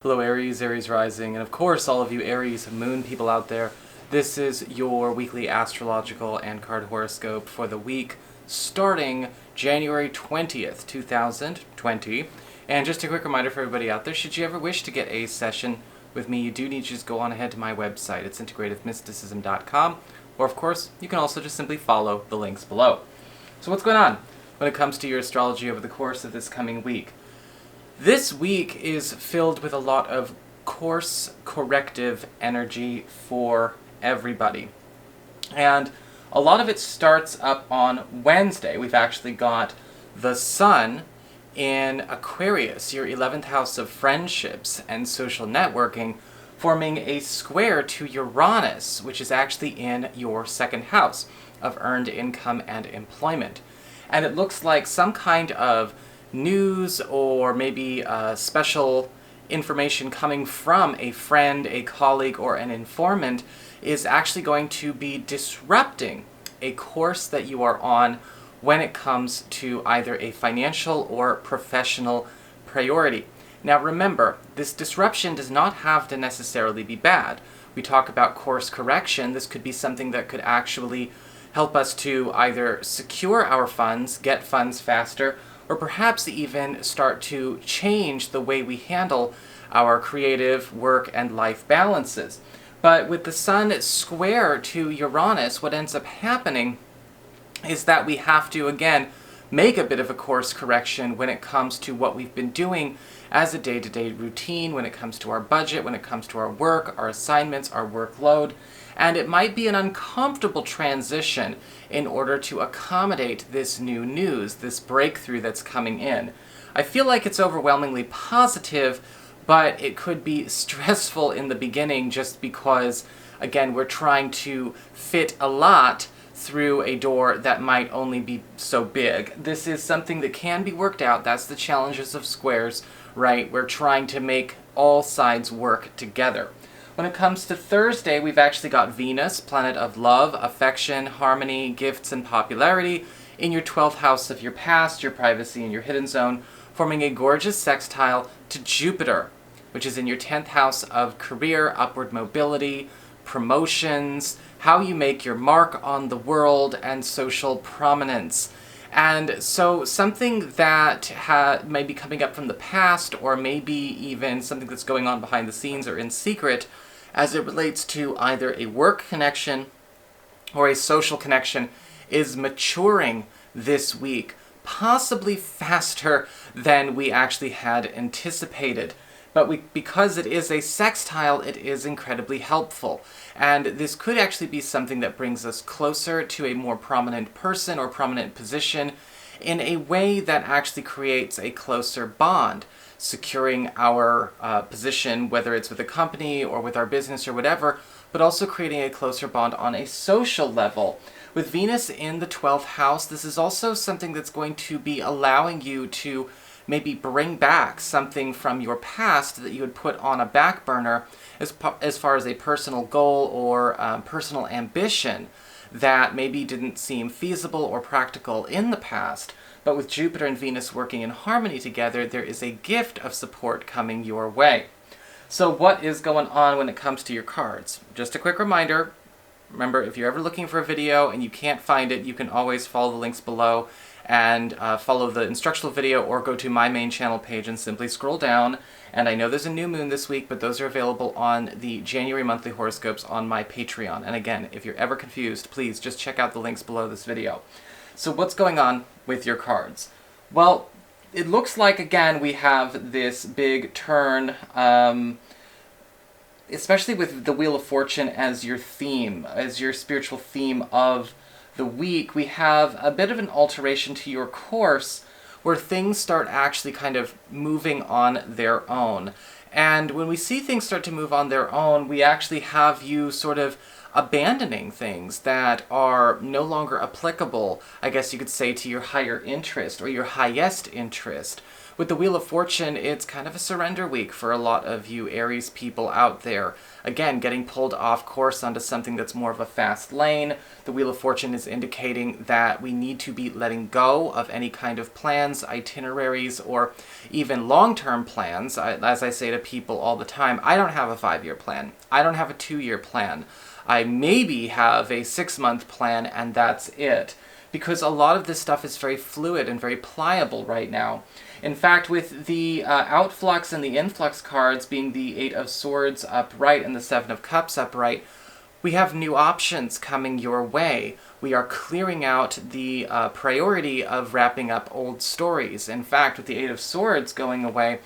Hello Aries, Aries rising, and of course all of you Aries moon people out there. This is your weekly astrological and card horoscope for the week starting January 20th, 2020. And just a quick reminder for everybody out there, should you ever wish to get a session with me, you do need to just go on ahead to my website. It's integrativemysticism.com, or of course, you can also just simply follow the links below. So what's going on when it comes to your astrology over the course of this coming week? This week is filled with a lot of course corrective energy for everybody. And a lot of it starts up on Wednesday. We've actually got the Sun in Aquarius, your 11th house of friendships and social networking, forming a square to Uranus, which is actually in your second house of earned income and employment. And it looks like some kind of news or maybe special information coming from a friend, a colleague, or an informant is actually going to be disrupting a course that you are on when it comes to either a financial or professional priority. Now remember, this disruption does not have to necessarily be bad. We talk about course correction. This could be something that could actually help us to either secure our funds, get funds faster, or perhaps even start to change the way we handle our creative work and life balances. But with the Sun square to Uranus, what ends up happening is that we have to, again, make a bit of a course correction when it comes to what we've been doing as a day-to-day routine, when it comes to our budget, when it comes to our work, our assignments, our workload. And it might be an uncomfortable transition in order to accommodate this new news, this breakthrough that's coming in. I feel like it's overwhelmingly positive, but it could be stressful in the beginning just because, again, we're trying to fit a lot through a door that might only be so big. This is something that can be worked out. That's the challenges of squares, right? We're trying to make all sides work together. When it comes to Thursday, we've actually got Venus, planet of love, affection, harmony, gifts, and popularity, in your 12th house of your past, your privacy, and your hidden zone, forming a gorgeous sextile to Jupiter, which is in your 10th house of career, upward mobility, promotions, how you make your mark on the world, and social prominence. And so something that may be coming up from the past, or maybe even something that's going on behind the scenes or in secret, as it relates to either a work connection or a social connection, is maturing this week, possibly faster than we actually had anticipated. But because it is a sextile, it is incredibly helpful. And this could actually be something that brings us closer to a more prominent person or prominent position in a way that actually creates a closer bond, securing our position, whether it's with a company or with our business or whatever, but also creating a closer bond on a social level. With Venus in the 12th house, this is also something that's going to be allowing you to maybe bring back something from your past that you had put on a back burner as far as a personal goal or personal ambition that maybe didn't seem feasible or practical in the past. But with Jupiter and Venus working in harmony together, there is a gift of support coming your way. So what is going on when it comes to your cards? Just a quick reminder, remember, if you're ever looking for a video and you can't find it, you can always follow the links below and follow the instructional video, or go to my main channel page and simply scroll down. And I know there's a new moon this week, but those are available on the January monthly horoscopes on my Patreon. And again, if you're ever confused, please just check out the links below this video. So what's going on with your cards? Well, it looks like, again, we have this big turn, especially with the Wheel of Fortune as your theme, as your spiritual theme of the week. We have a bit of an alteration to your course where things start actually kind of moving on their own. And when we see things start to move on their own, we actually have you sort of abandoning things that are no longer applicable, I guess you could say, to your higher interest or your highest interest. With the Wheel of Fortune, it's kind of a surrender week for a lot of you Aries people out there. Again, getting pulled off course onto something that's more of a fast lane. The Wheel of Fortune is indicating that we need to be letting go of any kind of plans, itineraries, or even long-term plans. As I say to people all the time, I don't have a 5-year plan. I don't have a 2-year plan. I maybe have a 6-month plan, and that's it. Because a lot of this stuff is very fluid and very pliable right now. In fact, with the outflux and the influx cards being the 8 of Swords upright and the 7 of Cups upright, we have new options coming your way. We are clearing out the priority of wrapping up old stories. In fact, with the 8 of Swords going away,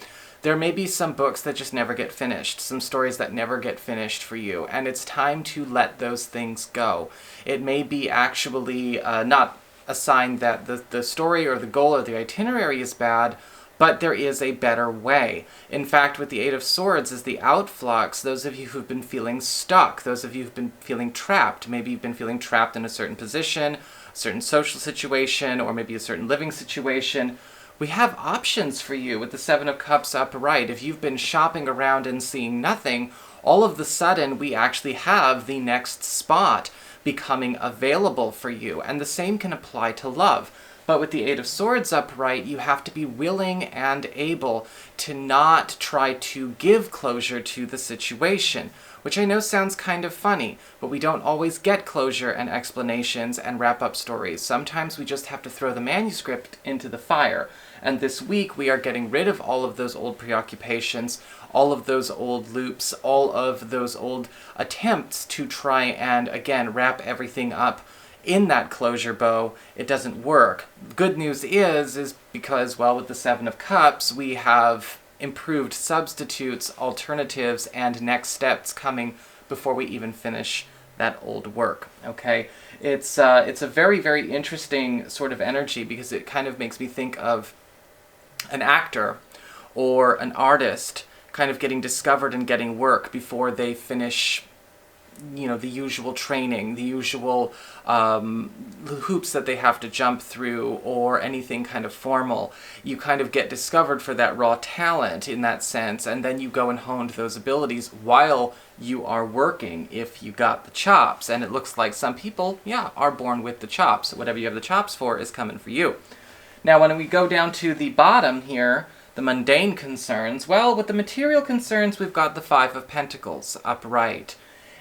there may be some books that just never get finished, some stories that never get finished for you, and it's time to let those things go. It may be actually not a sign that the story or the goal or the itinerary is bad, but there is a better way. In fact, with the 8 of Swords is the outflux, those of you who've been feeling stuck, those of you who've been feeling trapped, maybe you've been feeling trapped in a certain position, a certain social situation, or maybe a certain living situation, we have options for you with the 7 of Cups upright. If you've been shopping around and seeing nothing, all of the sudden we actually have the next spot becoming available for you. And the same can apply to love. But with the 8 of Swords upright, you have to be willing and able to not try to give closure to the situation, which I know sounds kind of funny, but we don't always get closure and explanations and wrap-up stories. Sometimes we just have to throw the manuscript into the fire. And this week, we are getting rid of all of those old preoccupations, all of those old loops, all of those old attempts to try and, again, wrap everything up in that closure bow. It doesn't work. Good news is because, well, with the 7 of Cups, we have improved substitutes, alternatives, and next steps coming before we even finish that old work, okay? It's a very, very interesting sort of energy because it kind of makes me think of an actor or an artist kind of getting discovered and getting work before they finish, you know, the usual training, the usual hoops that they have to jump through, or anything kind of formal. You kind of get discovered for that raw talent in that sense, and then you go and hone those abilities while you are working, if you got the chops. And it looks like some people, yeah, are born with the chops. Whatever you have the chops for is coming for you. Now, when we go down to the bottom here, the mundane concerns, well, with the material concerns, we've got the 5 of Pentacles upright.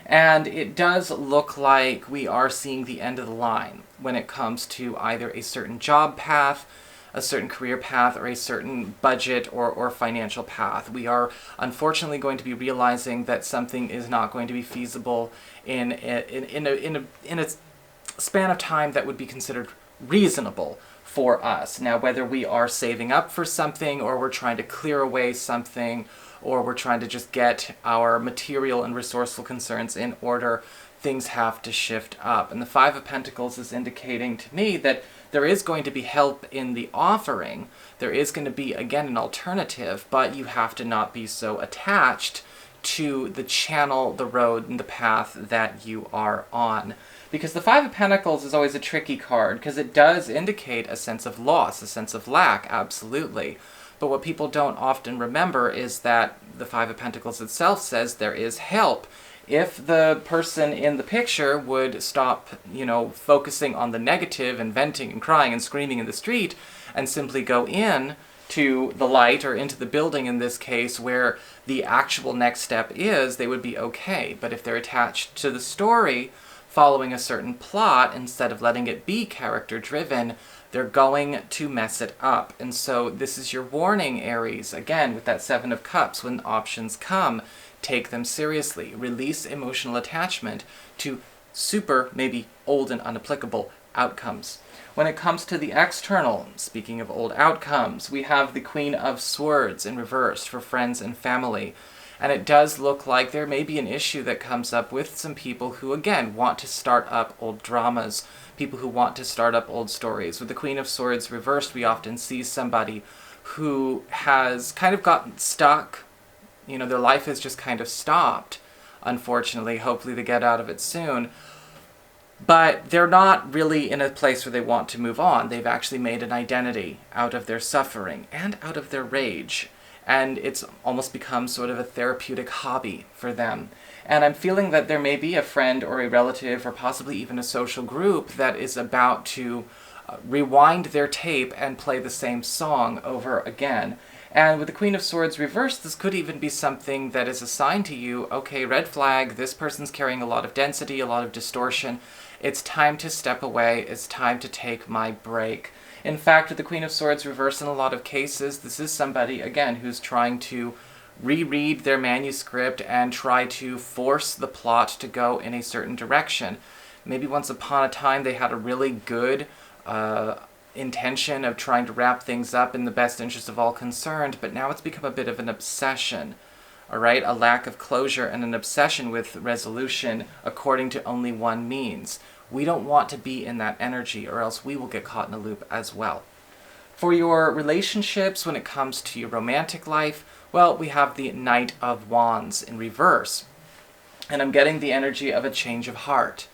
And it does look like we are seeing the end of the line when it comes to either a certain job path, a certain career path, or a certain budget or financial path. We are unfortunately going to be realizing that something is not going to be feasible in a span of time that would be considered reasonable for us. Now, whether we are saving up for something, or we're trying to clear away something, or we're trying to just get our material and resourceful concerns in order, things have to shift up. And the 5 of Pentacles is indicating to me that there is going to be help in the offering. There is going to be, again, an alternative, but you have to not be so attached to the channel, the road, and the path that you are on. Because the 5 of Pentacles is always a tricky card, because it does indicate a sense of loss, a sense of lack, absolutely. But what people don't often remember is that the 5 of Pentacles itself says there is help. If the person in the picture would stop, you know, focusing on the negative and venting and crying and screaming in the street, and simply go in to the light, or into the building in this case, where the actual next step is, they would be okay. But if they're attached to the story, following a certain plot, instead of letting it be character-driven, they're going to mess it up. And so this is your warning, Aries. Again, with that 7 of Cups, when options come, take them seriously. Release emotional attachment to super, maybe old and unapplicable outcomes. When it comes to the external, speaking of old outcomes, we have the Queen of Swords in reverse for friends and family. And it does look like there may be an issue that comes up with some people who, again, want to start up old dramas, people who want to start up old stories. With the Queen of Swords reversed, we often see somebody who has kind of gotten stuck. You know, their life has just kind of stopped, unfortunately. Hopefully they get out of it soon. But they're not really in a place where they want to move on. They've actually made an identity out of their suffering and out of their rage. And it's almost become sort of a therapeutic hobby for them. And I'm feeling that there may be a friend or a relative or possibly even a social group that is about to rewind their tape and play the same song over again. And with the Queen of Swords reversed, this could even be something that is assigned to you. Okay, red flag, this person's carrying a lot of density, a lot of distortion. It's time to step away. It's time to take my break. In fact, with the Queen of Swords reversed in a lot of cases, this is somebody, again, who's trying to reread their manuscript and try to force the plot to go in a certain direction. Maybe once upon a time they had a really good intention of trying to wrap things up in the best interest of all concerned, but now it's become a bit of an obsession. All right, a lack of closure and an obsession with resolution according to only one means. We don't want to be in that energy, or else we will get caught in a loop as well. For your relationships, when it comes to your romantic life, well, we have the Knight of Wands in reverse. And I'm getting the energy of a change of heart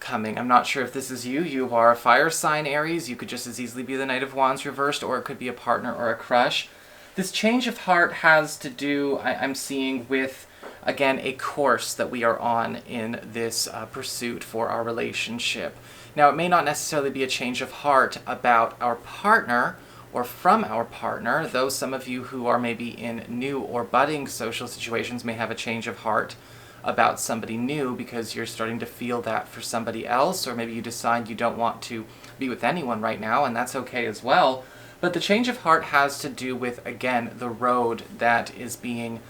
coming. I'm not sure if this is you. You are a fire sign, Aries. You could just as easily be the Knight of Wands reversed, or it could be a partner or a crush. This change of heart has to do, I'm seeing, with, again, a course that we are on in this pursuit for our relationship. Now, it may not necessarily be a change of heart about our partner or from our partner, though some of you who are maybe in new or budding social situations may have a change of heart about somebody new because you're starting to feel that for somebody else, or maybe you decide you don't want to be with anyone right now, and that's okay as well. But the change of heart has to do with, again, the road that is being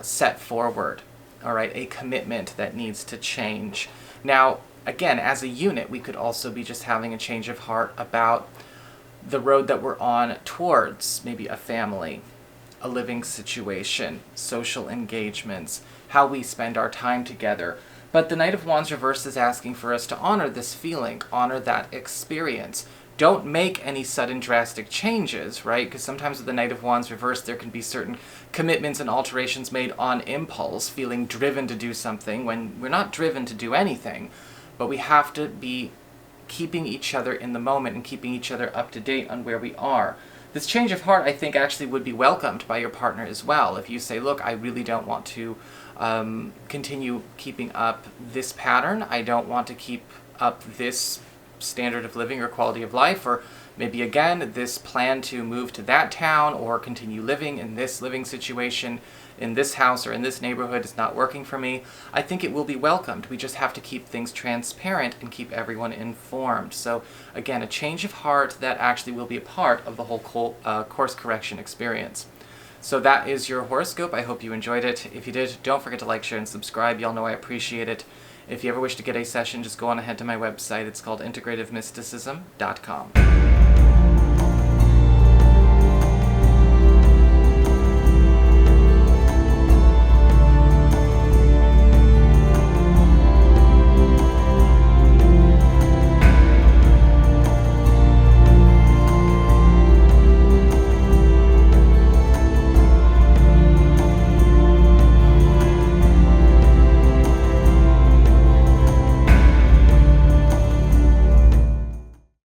set forward, all right, a commitment that needs to change. Now, again, as a unit, we could also be just having a change of heart about the road that we're on towards maybe a family, a living situation, social engagements, how we spend our time together. But the Knight of Wands reversed is asking for us to honor this feeling, honor that experience. Don't make any sudden drastic changes, right? Because sometimes with the Knight of Wands reversed, there can be certain commitments and alterations made on impulse, feeling driven to do something when we're not driven to do anything. But we have to be keeping each other in the moment and keeping each other up to date on where we are. This change of heart, I think, actually would be welcomed by your partner as well. If you say, look, I really don't want to continue keeping up this pattern. I don't want to keep up this standard of living or quality of life, or maybe, again, this plan to move to that town or continue living in this living situation in this house or in this neighborhood is not working for me. I think it will be welcomed. We just have to keep things transparent and keep everyone informed. So, again, a change of heart that actually will be a part of the whole course correction experience. So that is your horoscope. I hope you enjoyed it. If you did, don't forget to like, share, and subscribe. Y'all know I appreciate it. If you ever wish to get a session, just go on ahead to my website. It's called integrativemysticism.com.